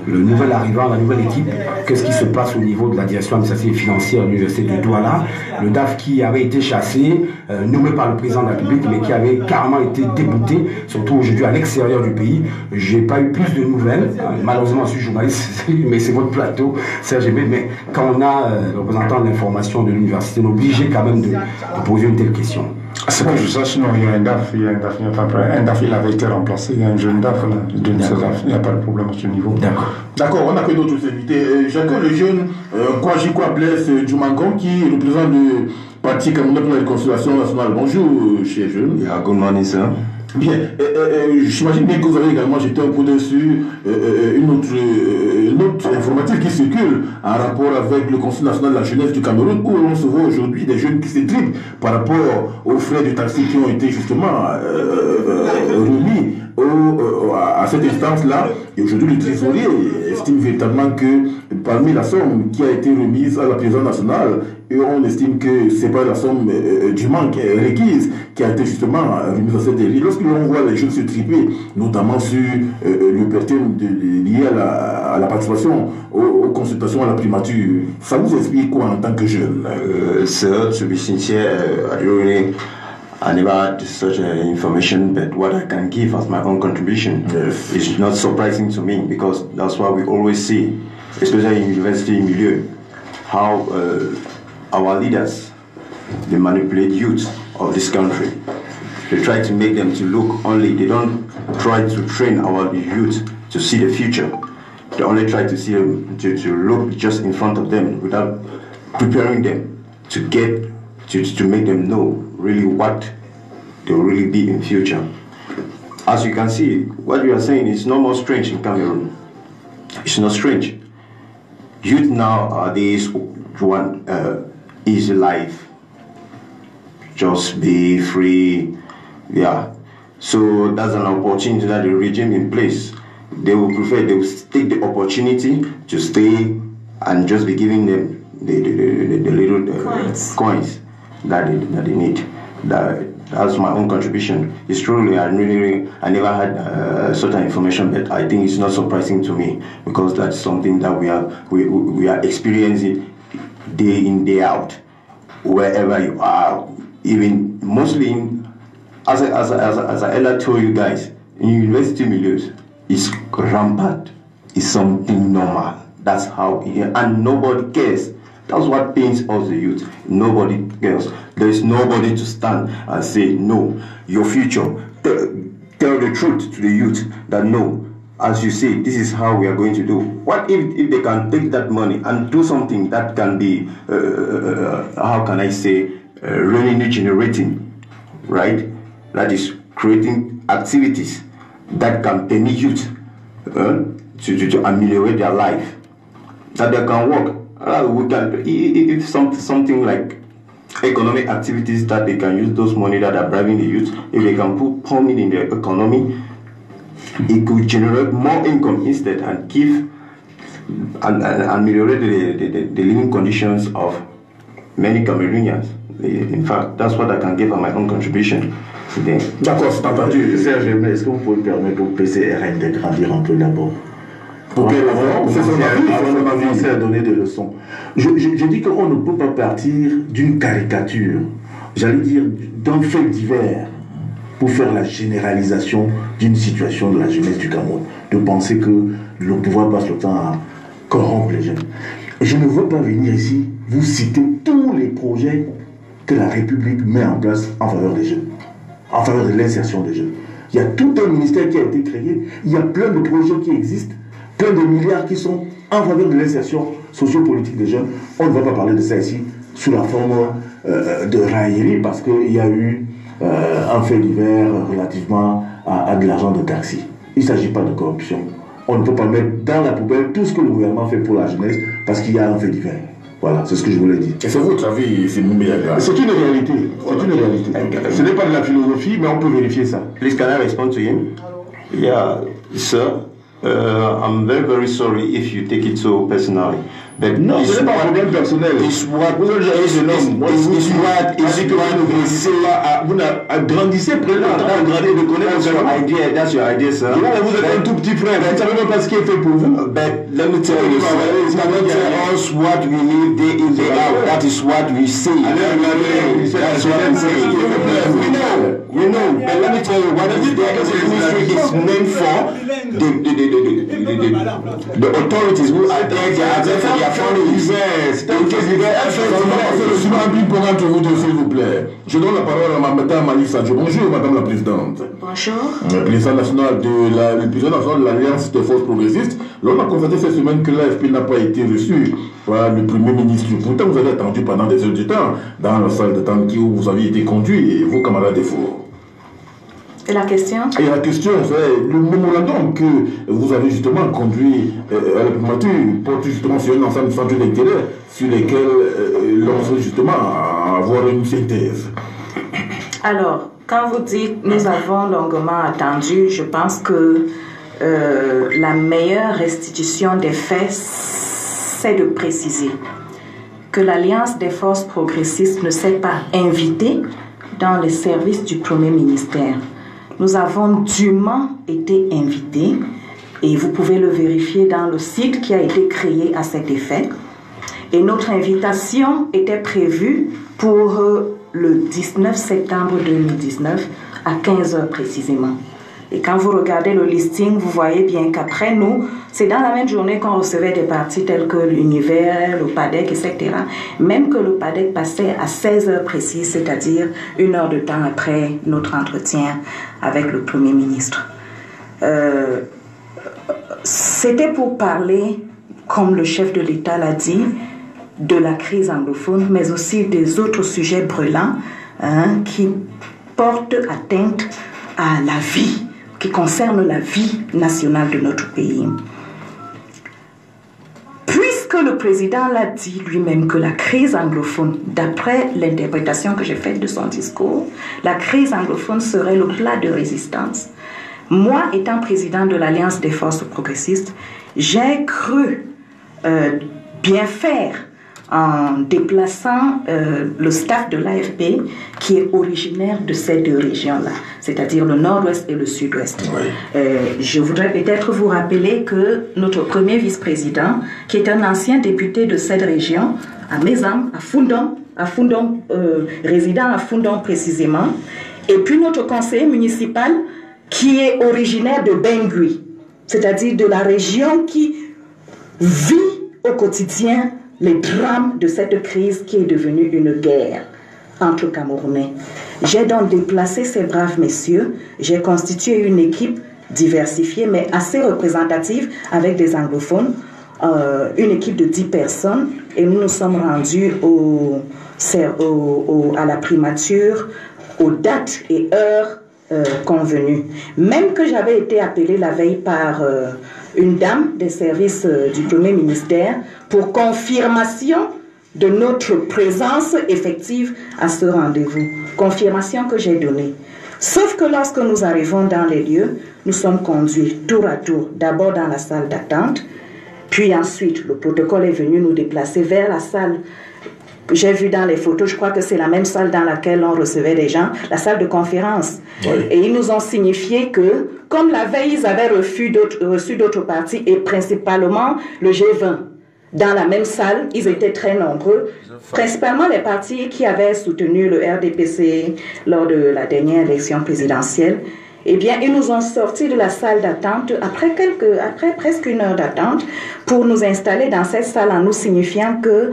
le nouvel arrivant, la nouvelle équipe, qu'est-ce qui se passe au niveau de la direction administrative et financière de l'université de Douala. Le DAF qui avait été chassé, nommé par le président de la République, mais qui avait carrément été débouté, surtout aujourd'hui à l'extérieur du pays. J'ai pas eu plus de nouvelles. Malheureusement, je suis journaliste, mais c'est votre plateau, Serge Aimé. Mais quand on a le représentant de l'information de l'université, on est obligé quand même de poser une telle question. C'est que je sache, non, il y a un DAF, un DAF, il avait été remplacé, il y a un jeune DAF, là, il n'y a pas de problème à ce niveau. D'accord, on a que d'autres invités. Chacun le jeune Kwajikwa Blaise Djoumangon, qui représente le Parti Camerounais pour la réconciliation nationale. Bonjour, cher jeune. Yeah, good morning, sir. Bien, j'imagine bien que vous avez également jeté un coup d'œil sur une autre informative qui circule en rapport avec le Conseil national de la jeunesse du Cameroun, où on se voit aujourd'hui des jeunes qui s'étripent par rapport aux frais de taxi qui ont été justement remis à cette instance-là. Et aujourd'hui, le trésorier estime véritablement que parmi la somme qui a été remise à la présidence nationale, et on estime que ce n'est pas la somme du manque requise qui a été justement remise à cette élite. Lorsque l'on voit les jeunes se triper, notamment sur le perthème lié à la participation aux consultations à la primature, ça vous explique quoi en tant que jeune? Sir, to be sincere, I never had such information, but what I can give as my own contribution is not surprising to me, because that's what we always see, especially in university milieu, how our leaders, they manipulate youth of this country. They try to make them to look only, they don't try to train our youth to see the future. They only try to see them, to look just in front of them without preparing them to get, to make them know really what they will really be in future. As you can see, what you are saying is no more strange in Cameroon. It's not strange. Youth nowadays want easy life, just be free, yeah. So that's an opportunity that the regime in place, they will take the opportunity to stay and just be giving them the little coins that they need. That's my own contribution. It's truly, I never had certain information, but I think it's not surprising to me, because that's something that we are experiencing day in, day out, wherever you are. Even mostly, as I earlier told you guys, in university milieux, it's rampant. It's something normal. That's how it is, and nobody cares. That's what pains us, the youth. Nobody cares. There is nobody to stand and say, no, your future. Tell the truth to the youth that no, as you say, this is how we are going to do. What if they can take that money and do something that can be, how can I say, revenue generating, right? That is creating activities that can permit youth to ameliorate their life, that they can work. We can, if something like economic activities that they can use those money that are bribing the youth, if they can put money in the economy, it could generate more income instead and give and ameliorate the living conditions of many Cameroonians. In fact, that's what I can give as my own contribution. D'accord, c'est entendu. Serge, est-ce que vous pouvez permettre au PCRN de grandir un peu d'abord? Pour quelle raison? C'est son avis. Commencer à donner des leçons. Je dis qu'on ne peut pas partir d'une caricature, j'allais dire d'un fait divers, pour faire la généralisation d'une situation de la jeunesse du Cameroun. De penser que le pouvoir passe le temps à corrompre les jeunes. Je ne veux pas venir ici vous citer tous les projets que la République met en place en faveur des jeunes, en faveur de l'insertion des jeunes. Il y a tout un ministère qui a été créé, il y a plein de projets qui existent, plein de milliards qui sont en faveur de l'insertion sociopolitique des jeunes. On ne va pas parler de ça ici sous la forme de raillerie parce qu'il y a eu un fait divers relativement à de l'argent de taxi. Il ne s'agit pas de corruption. On ne peut pas mettre dans la poubelle tout ce que le gouvernement fait pour la jeunesse parce qu'il y a un fait divers. Voilà, c'est ce que je voulais dire. Et c'est votre avis, c'est mon meilleur. C'est une réalité. C'est une réalité. Ce n'est pas de la philosophie, mais on peut vérifier ça. Please, can I respond to him? Yeah, sir. I'm very, very sorry if you take it so personally. But non, ce n'est pas un problème personnel. Vous grandissez, prenez le temps de grandir, de connaître votre idea. That's your idea, sir. Vous êtes un tout petit frère, vous ne savez même pas ce qui est fait pour vous. But let me tell you, sir, tell us what we live day in, day out. That is what we say. That's what we say. We know, but let me tell you, what is the ministry is meant for, the authorities who are there, they are there for their families. Entre vous deux, s'il vous plaît. Je donne la parole à Mme Malick Sadio. Bonjour, Madame la Présidente. Bonjour. Le président national de l'Alliance des forces progressistes. L'on a constaté cette semaine que l'AFP n'a pas été reçu par le Premier ministre. Pourtant, vous avez attendu pendant des heures de temps dans la salle de temps où vous aviez été conduit et vos camarades des forts. Et la question? Et la question, c'est le mémorandum que vous avez justement conduit à la primature porte justement sur un ensemble de centres d'intérêt sur lesquels l'on veut justement avoir une synthèse. Alors, quand vous dites nous avons longuement attendu, je pense que la meilleure restitution des faits, c'est de préciser que l'Alliance des forces progressistes ne s'est pas invitée dans les services du Premier ministère. Nous avons dûment été invités et vous pouvez le vérifier dans le site qui a été créé à cet effet. Et notre invitation était prévue pour le 19 septembre 2019 à 15h précisément. Et quand vous regardez le listing, vous voyez bien qu'après nous, c'est dans la même journée qu'on recevait des partis tels que l'Univers, le PADEC, etc. Même que le PADEC passait à 16h précises, c'est-à-dire 1 heure de temps après notre entretien avec le Premier ministre. C'était pour parler, comme le chef de l'État l'a dit, de la crise anglophone, mais aussi des autres sujets brûlants qui portent atteinte à la vie, qui concernent la vie nationale de notre pays. Puisque le président l'a dit lui-même que la crise anglophone, d'après l'interprétation que j'ai faite de son discours, la crise anglophone serait le plat de résistance. Moi, étant président de l'Alliance des forces progressistes, j'ai cru bien faire en déplaçant le staff de l'AFP qui est originaire de ces deux régions-là, c'est-à-dire le nord-ouest et le sud-ouest. Oui. Je voudrais peut-être vous rappeler que notre premier vice-président, qui est un ancien député de cette région, à Mézam, à Foundon, résident à Foundon précisément, et puis notre conseiller municipal qui est originaire de Bengui, c'est-à-dire de la région qui vit au quotidien les drames de cette crise qui est devenue une guerre entre Camerounais. J'ai donc déplacé ces braves messieurs, j'ai constitué une équipe diversifiée mais assez représentative avec des anglophones, une équipe de 10 personnes, et nous nous sommes rendus à la primature aux dates et heures convenues. Même que j'avais été appelée la veille par une dame des services du Premier ministère pour confirmation de notre présence effective à ce rendez-vous. Confirmation que j'ai donnée. Sauf que lorsque nous arrivons dans les lieux, nous sommes conduits tour à tour, d'abord dans la salle d'attente, puis ensuite le protocole est venu nous déplacer vers la salle. J'ai vu dans les photos, je crois que c'est la même salle dans laquelle on recevait des gens, la salle de conférence. Oui. Et ils nous ont signifié que, comme la veille, ils avaient reçu d'autres partis, et principalement le G20. Dans la même salle, ils étaient très nombreux, principalement les partis qui avaient soutenu le RDPC lors de la dernière élection présidentielle. Eh bien, ils nous ont sortis de la salle d'attente après presque une heure d'attente pour nous installer dans cette salle en nous signifiant que,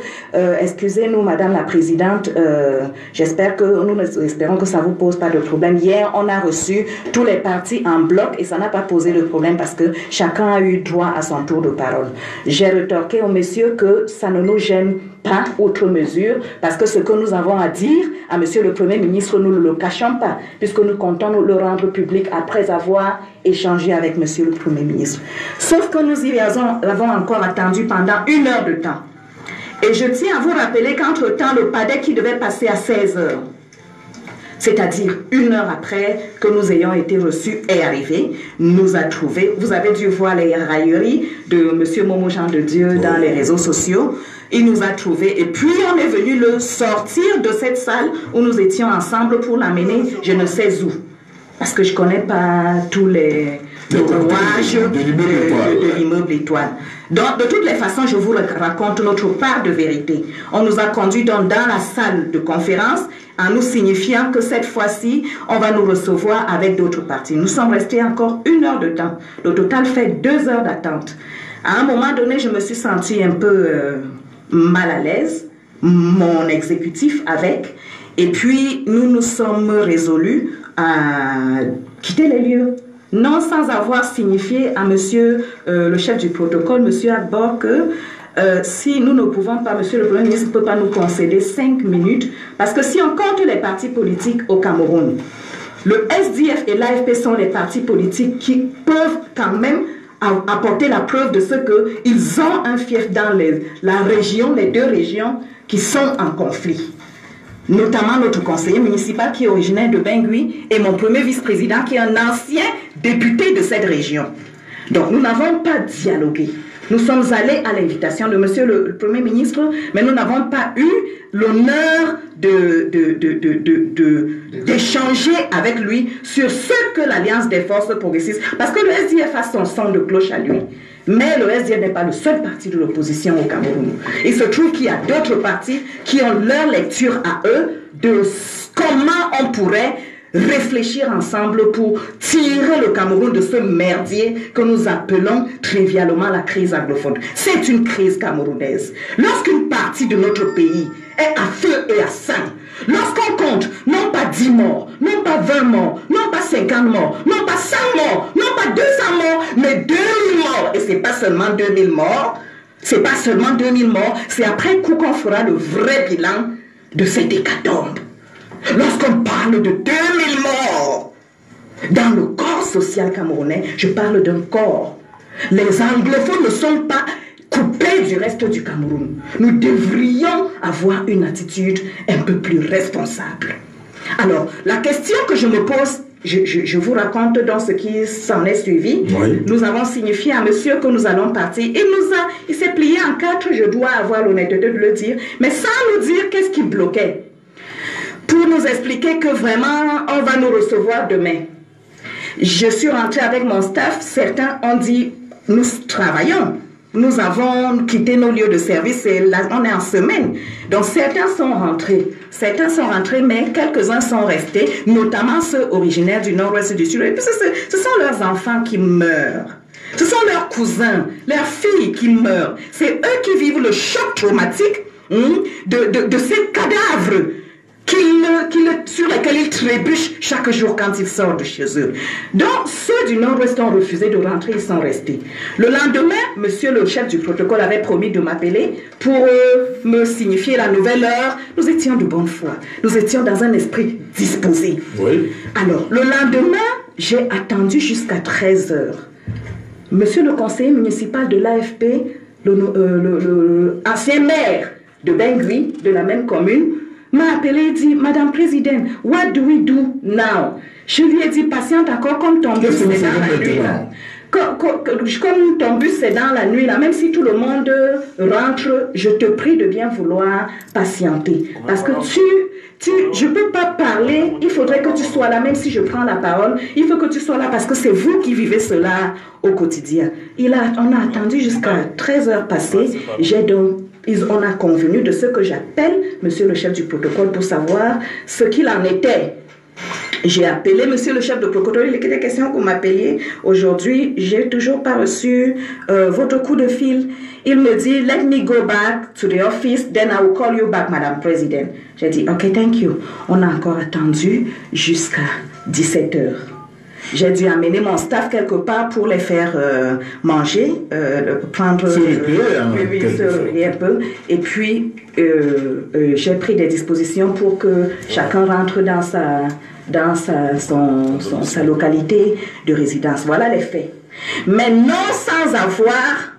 excusez-nous, Madame la Présidente, nous espérons que ça ne vous pose pas de problème. Hier, on a reçu tous les partis en bloc et ça n'a pas posé de problème parce que chacun a eu droit à son tour de parole. J'ai rétorqué au monsieur que ça ne nous gêne pas, outre mesure, parce que ce que nous avons à dire à monsieur le Premier ministre, nous ne le cachons pas, puisque nous comptons le rendre public après avoir échangé avec monsieur le Premier ministre. Sauf que nous y avons encore attendu pendant 1 heure de temps. Et je tiens à vous rappeler qu'entre-temps, le PADEC qui devait passer à 16 heures, c'est-à-dire 1 heure après que nous ayons été reçus, est arrivé, nous a trouvés. Vous avez dû voir les railleries de monsieur Momo Jean de Dieu dans les réseaux sociaux. Il nous a trouvés et puis on est venu le sortir de cette salle où nous étions ensemble pour l'amener je ne sais où. Parce que je ne connais pas tous les rouages de l'immeuble Étoile. Donc, de toutes les façons, je vous raconte notre part de vérité. On nous a conduits donc dans la salle de conférence en nous signifiant que cette fois-ci, on va nous recevoir avec d'autres partis. Nous sommes restés encore 1 heure de temps. Le total fait 2 heures d'attente. À un moment donné, je me suis sentie un peu mal à l'aise, mon exécutif avec, et puis nous nous sommes résolus à quitter les lieux. Non sans avoir signifié à monsieur le chef du protocole, monsieur Agbor, que si nous ne pouvons pas, monsieur le Premier ministre ne peut pas nous concéder 5 minutes, parce que si on compte les partis politiques au Cameroun, le SDF et l'AFP sont les partis politiques qui peuvent quand même apporter la preuve de ce qu'ils ont un fief dans la région, les 2 régions qui sont en conflit. Notamment notre conseiller municipal qui est originaire de Bangui et mon premier vice-président qui est un ancien député de cette région. Donc nous n'avons pas dialogué. Nous sommes allés à l'invitation de monsieur le Premier ministre, mais nous n'avons pas eu l'honneur d'échanger avec lui sur ce que l'Alliance des forces progressistes, parce que le SDF a son son de cloche à lui. Mais le SDF n'est pas le seul parti de l'opposition au Cameroun. Il se trouve qu'il y a d'autres partis qui ont leur lecture à eux de comment on pourrait réfléchir ensemble pour tirer le Cameroun de ce merdier que nous appelons trivialement la crise anglophone. C'est une crise camerounaise. Lorsqu'une partie de notre pays est à feu et à sang, lorsqu'on compte non pas 10 morts, non pas 20 morts, non pas 50 morts, non pas 100 morts, non pas 200 morts, mais 2000 morts, et c'est pas seulement 2000 morts, c'est pas seulement 2000 morts, c'est après coup qu'on fera le vrai bilan de cette hécatombe. Lorsqu'on parle de 2000 morts dans le corps social camerounais, je parle d'un corps. Les anglophones ne sont pas coupés du reste du Cameroun. Nous devrions avoir une attitude un peu plus responsable. Alors, la question que je me pose, je vous raconte dans ce qui s'en est suivi. Oui. Nous avons signifié à monsieur que nous allons partir. Il s'est plié en 4, je dois avoir l'honnêteté de le dire, mais sans nous dire qu'est-ce qui bloquait. Pour nous expliquer que vraiment, on va nous recevoir demain. Je suis rentrée avec mon staff. Certains ont dit, nous travaillons. Nous avons quitté nos lieux de service et là, on est en semaine. Donc certains sont rentrés. Certains sont rentrés, mais quelques-uns sont restés, notamment ceux originaires du nord-ouest du sud. Et puis ce sont leurs enfants qui meurent. Ce sont leurs cousins, leurs filles qui meurent. C'est eux qui vivent le choc traumatique de ces cadavres sur lesquels ils trébuchent chaque jour quand ils sortent de chez eux. Donc, ceux du Nord-Ouest ont refusé de rentrer, ils sont restés. Le lendemain, monsieur le chef du protocole avait promis de m'appeler pour me signifier la nouvelle heure. Nous étions de bonne foi. Nous étions dans un esprit disposé. Oui. Alors, le lendemain, j'ai attendu jusqu'à 13 heures. Monsieur le conseiller municipal de l'AFP, le ancien maire de Bangui, de la même commune, m'a appelé et dit, Madame Présidente, what do we do now? Je lui ai dit, patiente encore, comme ton bus c'est dans la nuit là. Comme ton bus c'est dans la nuit là, même si tout le monde rentre, je te prie de bien vouloir patienter. Parce que je ne peux pas parler, il faudrait que tu sois là, même si je prends la parole, il faut que tu sois là parce que c'est vous qui vivez cela au quotidien. On a attendu jusqu'à 13 heures passées, on a convenu de ce que j'appelle monsieur le chef du protocole pour savoir ce qu'il en était. J'ai appelé monsieur le chef de protocole, il était question que vous m'appeliez. Aujourd'hui, j'ai toujours pas reçu votre coup de fil. Il me dit, let me go back to the office, then I will call you back, Madame President. J'ai dit, ok, thank you. On a encore attendu jusqu'à 17h. J'ai dû amener mon staff quelque part pour les faire manger, prendre... un peu. Et puis, j'ai pris des dispositions pour que chacun rentre dans sa localité de résidence. Voilà les faits. Mais non sans avoir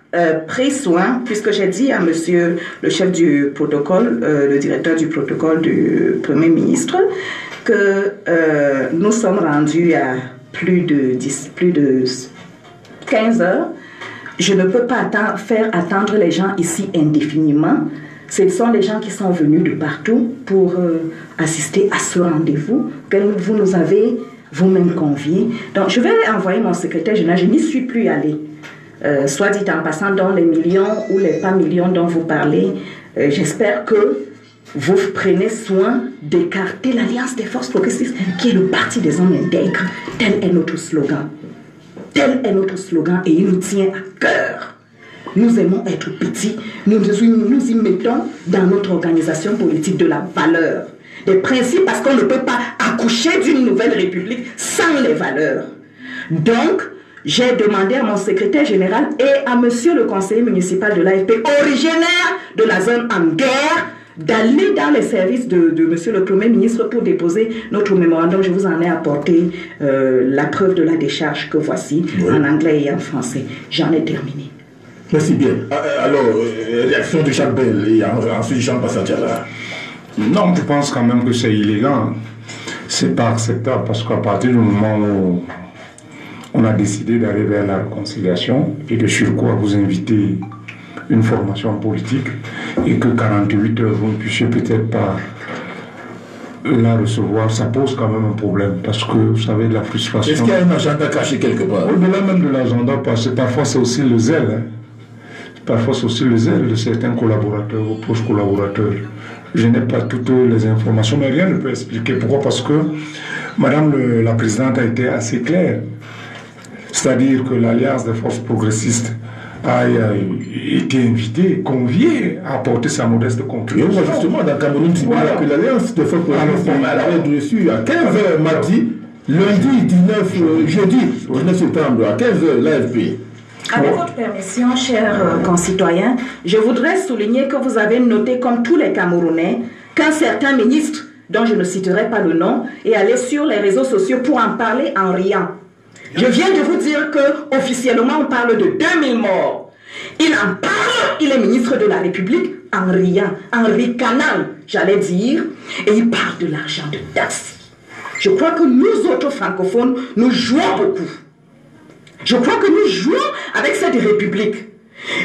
pris soin, puisque j'ai dit à monsieur le chef du protocole, le directeur du protocole du Premier ministre, que nous sommes rendus à plus de 15 heures. Je ne peux pas faire attendre les gens ici indéfiniment. Ce sont les gens qui sont venus de partout pour assister à ce rendez-vous que vous nous avez vous-même convié. Donc, je vais envoyer mon secrétaire général. Je n'y suis plus allée. Soit dit en passant, dans les millions ou les pas millions dont vous parlez, j'espère que vous prenez soin d'écarter l'Alliance des forces progressistes, qui est le parti des hommes intègres. Tel est notre slogan. Tel est notre slogan et il nous tient à cœur. Nous aimons être petits. Nous y mettons dans notre organisation politique de la valeur, des principes, parce qu'on ne peut pas accoucher d'une nouvelle république sans les valeurs. Donc, j'ai demandé à mon secrétaire général et à monsieur le conseiller municipal de l'AFP, originaire de la zone en guerre, d'aller dans les services de monsieur le Premier ministre pour déposer notre mémorandum. Je vous en ai apporté la preuve de la décharge que voici, en anglais et en français. J'en ai terminé. Merci bien. Alors, réaction de Jacques Bell et ensuite Jean Passatiala. Non, je pense quand même que c'est illégal. C'est pas acceptable parce qu'à partir du moment où on a décidé d'aller vers la réconciliation et de surcroît vous inviter une formation politique et que 48 heures vous ne puissiez peut-être pas la recevoir, ça pose quand même un problème parce que vous savez de la frustration. Est-ce qu'il y a un agenda caché quelque part? Au-delà même de l'agenda, parce que parfois c'est aussi le zèle. Hein. Parfois c'est aussi le zèle de certains collaborateurs ou proches collaborateurs. Je n'ai pas toutes les informations, mais rien ne peut expliquer pourquoi. Parce que Madame la Présidente a été assez claire. C'est-à-dire que l'Alliance des forces progressistes a été invitée, conviée à apporter sa modeste contribution. Et on voit justement dans le Cameroun, que l'Alliance des forces progressistes a reçu à 15h mardi, lundi 19, jeudi 19 septembre, à 15h, l'AFP. Avec votre permission, chers concitoyens, je voudrais souligner que vous avez noté, comme tous les Camerounais, qu'un certain ministre, dont je ne citerai pas le nom, est allé sur les réseaux sociaux pour en parler en riant. Je viens de vous dire que officiellement on parle de 2000 morts. Il en parle, il est ministre de la République, en riant, en ricanant, j'allais dire, et il parle de l'argent de taxes. Je crois que nous autres francophones, nous jouons beaucoup. Je crois que nous jouons avec cette République.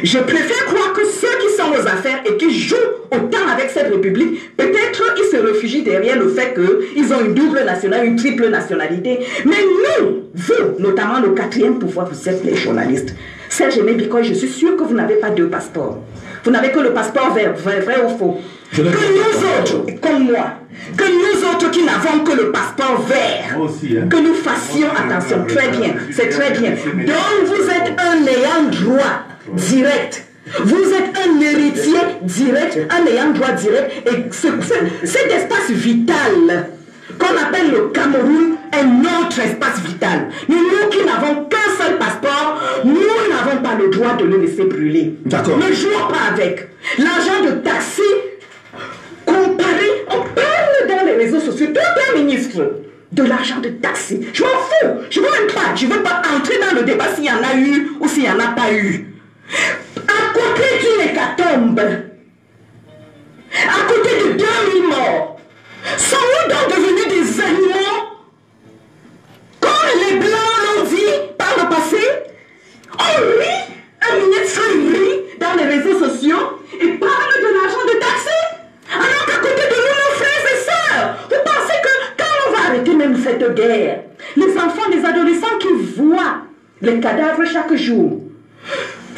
Je préfère croire que ceux qui sont aux affaires et qui jouent autant avec cette République, peut-être ils se réfugient derrière le fait qu'ils ont une double nationalité, une triple nationalité. Mais nous, vous, notamment le quatrième pouvoir, vous êtes les journalistes. Serge Aimé Bikoy, je suis sûr que vous n'avez pas deux passeports. Vous n'avez que le passeport vert, vrai ou faux. Que nous autres, comme moi, que nous autres qui n'avons que le passeport vert, que nous fassions attention. Très bien, c'est très bien. Donc vous êtes un ayant droit direct. Vous êtes un héritier direct, un ayant droit direct. Et cet espace vital qu'on appelle le Cameroun est notre espace vital. Nous qui n'avons qu'un seul passeport, nous n'avons pas le droit de le laisser brûler. D'accord. Ne jouons pas avec. L'argent de taxi, comparé, on parle dans les réseaux sociaux, tout un ministre de l'argent de taxi. Je m'en fous. Je ne veux même pas. Je ne veux pas entrer dans le débat s'il y en a eu ou s'il n'y en a pas eu. À côté d'une hécatombe, à côté de 2000 morts, sont-nous donc devenus des animaux? Comme les Blancs l'ont dit par le passé, on rit, un ministre rit dans les réseaux sociaux et parle de l'argent de taxi. Alors qu'à côté de nous, nos frères et sœurs, vous pensez que quand on va arrêter même cette guerre, les enfants, les adolescents qui voient les cadavres chaque jour,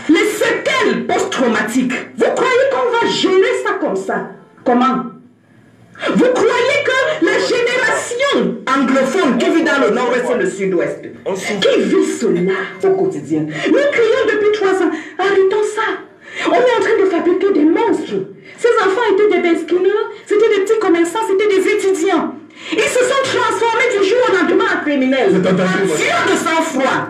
les séquelles post-traumatiques, vous croyez qu'on va gérer ça comme ça? Comment? Vous croyez que les générations anglophone qui vit dans le nord-ouest et le sud-ouest, qui vit cela au quotidien. Nous crions depuis 3 ans, arrêtons ça. On est en train de fabriquer des monstres. Ces enfants étaient des besquineurs, c'était des petits commerçants, c'était des étudiants. Ils se sont transformés du jour au lendemain en criminels. Sur de sang-froid.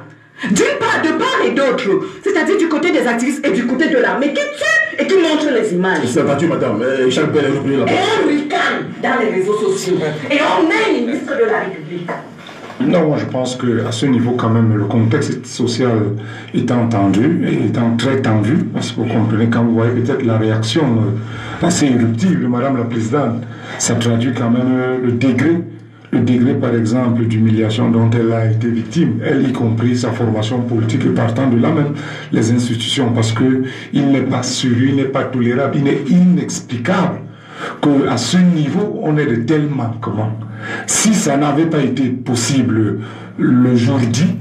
D'une part, de part et d'autre. C'est-à-dire du côté des activistes et du côté de l'armée qui tue et qui montre les images. C'est battu, madame. Chaque père est repris là-bas. Et on ricane dans les réseaux sociaux. Et on est ministre de la République. Non, moi je pense qu'à ce niveau, quand même, le contexte social étant tendu, et étant très tendu, parce que vous comprenez, quand vous voyez peut-être la réaction assez éruptive de Madame la Présidente, ça traduit quand même le degré par exemple d'humiliation dont elle a été victime, elle y compris sa formation politique et partant de là même les institutions, parce qu'il n'est pas sûr, il n'est pas tolérable, il est inexplicable qu'à ce niveau on ait de tels manquements. Si ça n'avait pas été possible le jour dit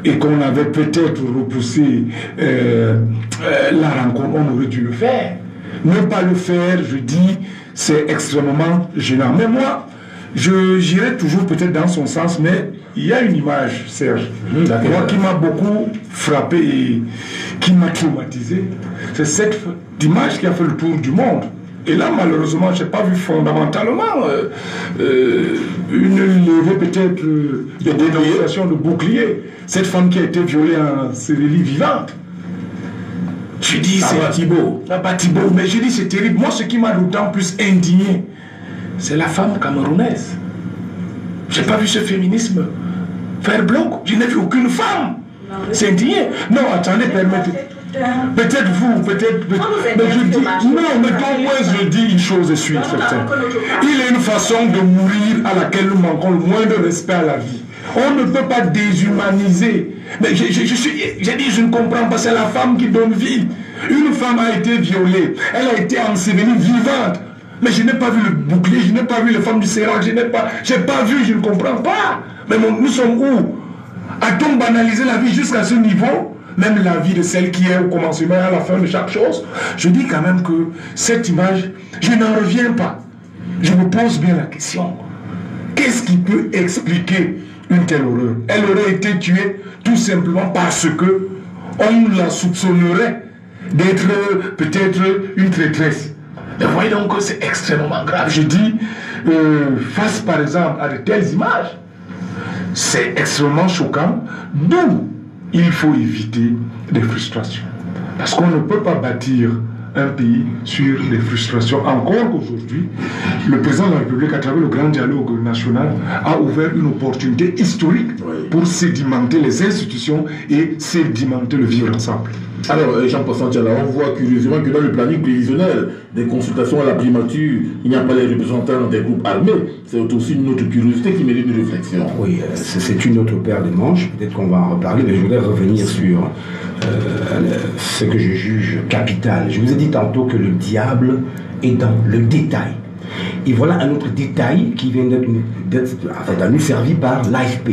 et qu'on avait peut-être repoussé la rencontre, on aurait dû le faire. Ne pas le faire, je dis, c'est extrêmement gênant. Mais moi, j'irai toujours peut-être dans son sens, mais il y a une image, Serge, moi qui m'a beaucoup frappé et qui m'a traumatisé. C'est cette image qui a fait le tour du monde. Et là, malheureusement, je n'ai pas vu fondamentalement une levée peut-être de dénonciation de bouclier. Cette femme qui a été violée en Sérélie vivante. Je dis, c'est Thibault. Mais je dis, c'est terrible. Moi, ce qui m'a d'autant plus indigné, c'est la femme camerounaise. Je n'ai pas vu ce féminisme faire bloc. Je n'ai vu aucune femme. C'est indigné. Non, attendez, permettez. Peut-être vous, peut-être. Mais je dis, non, mais au moins je dis une chose et suis certain. Il y a une façon de mourir à laquelle nous manquons le moins de respect à la vie. On ne peut pas déshumaniser. Mais je dis, je ne comprends pas, c'est la femme qui donne vie. Une femme a été violée, elle a été ensevelie vivante. Mais je n'ai pas vu le bouclier, je n'ai pas vu les femmes du Sérac, je n'ai pas vu, je ne comprends pas. Mais nous sommes où? A-t-on banalisé la vie jusqu'à ce niveau? Même la vie de celle qui est au commencement et à la fin de chaque chose. Je dis quand même que cette image, je n'en reviens pas. Je me pose bien la question. Qu'est-ce qui peut expliquer une telle horreur? Elle aurait été tuée tout simplement parce que on la soupçonnerait d'être peut-être une traîtresse. Mais voyez donc que c'est extrêmement grave. Je dis, face par exemple à de telles images, c'est extrêmement choquant, d'où il faut éviter des frustrations. Parce qu'on ne peut pas bâtir un pays sur des frustrations. Encore qu'aujourd'hui, le président de la République, à travers le grand dialogue national, a ouvert une opportunité historique pour sédimenter les institutions et sédimenter le vivre ensemble. Alors, Jean-Paul Santiala, on voit curieusement que dans le planning prévisionnel des consultations à la primature, il n'y a pas les représentants des groupes armés. C'est aussi une autre curiosité qui mérite une réflexion. Oui, c'est une autre paire de manches. Peut-être qu'on va en reparler, mais je voudrais revenir sur ce que je juge capital. Je vous ai dit tantôt que le diable est dans le détail. Et voilà un autre détail qui vient d'être nous servi par l'AFP.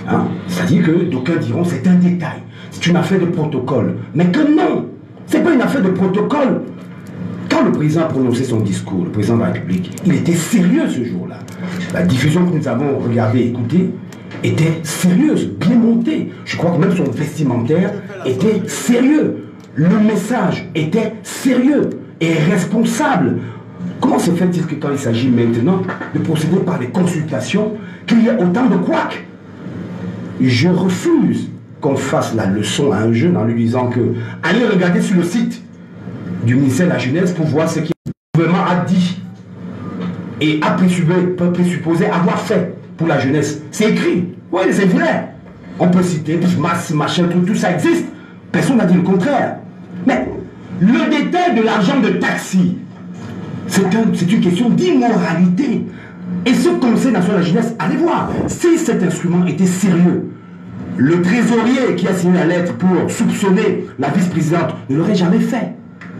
Hein? C'est-à-dire que d'aucuns diront c'est un détail. C'est une affaire de protocole. Mais que non, ce n'est pas une affaire de protocole. Quand le président a prononcé son discours, le président de la République, il était sérieux ce jour-là. La diffusion que nous avons regardée et écoutée était sérieuse, bien montée. Je crois que même son vestimentaire était sérieux. Le message était sérieux et responsable. Comment se fait-il que quand il s'agit maintenant de procéder par les consultations, qu'il y ait autant de couacs? Je refuse qu'on fasse la leçon à un jeune en lui disant que allez regarder sur le site du ministère de la Jeunesse pour voir ce que le gouvernement a dit et a présupposé avoir fait pour la jeunesse. C'est écrit, oui, c'est vrai. On peut citer masse, machin, tout ça existe. Personne n'a dit le contraire. Mais le détail de l'argent de taxi, c'est une question d'immoralité. Et ce Conseil national de la jeunesse, allez voir, si cet instrument était sérieux, le trésorier qui a signé la lettre pour soupçonner la vice-présidente ne l'aurait jamais fait.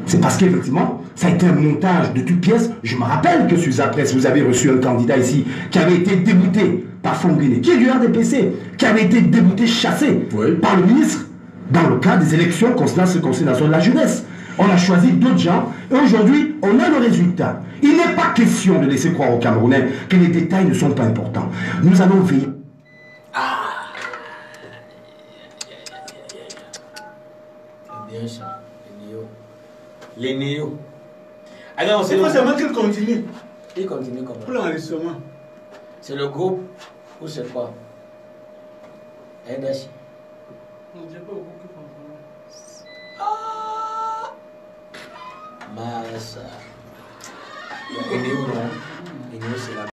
C'est parce qu'effectivement, ça a été un montage de toutes pièces. Je me rappelle que sur la presse, vous avez reçu un candidat ici qui avait été débouté par Fonguéné, qui est du RDPC, qui avait été débouté, chassé par le ministre dans le cadre des élections concernant ce Conseil national de la jeunesse. On a choisi d'autres gens et aujourd'hui, on a le résultat. Il n'est pas question de laisser croire aux Camerounais que les détails ne sont pas importants. Nous allons veiller. Bien ça, les néos. Alors, c'est seulement qu'il continue. Il continue comment? Pour l'enregistrement. C'est le groupe ou c'est quoi? NDH. On ne dirait pas au groupe qui font Massa. Les néos, non. Les néos, c'est la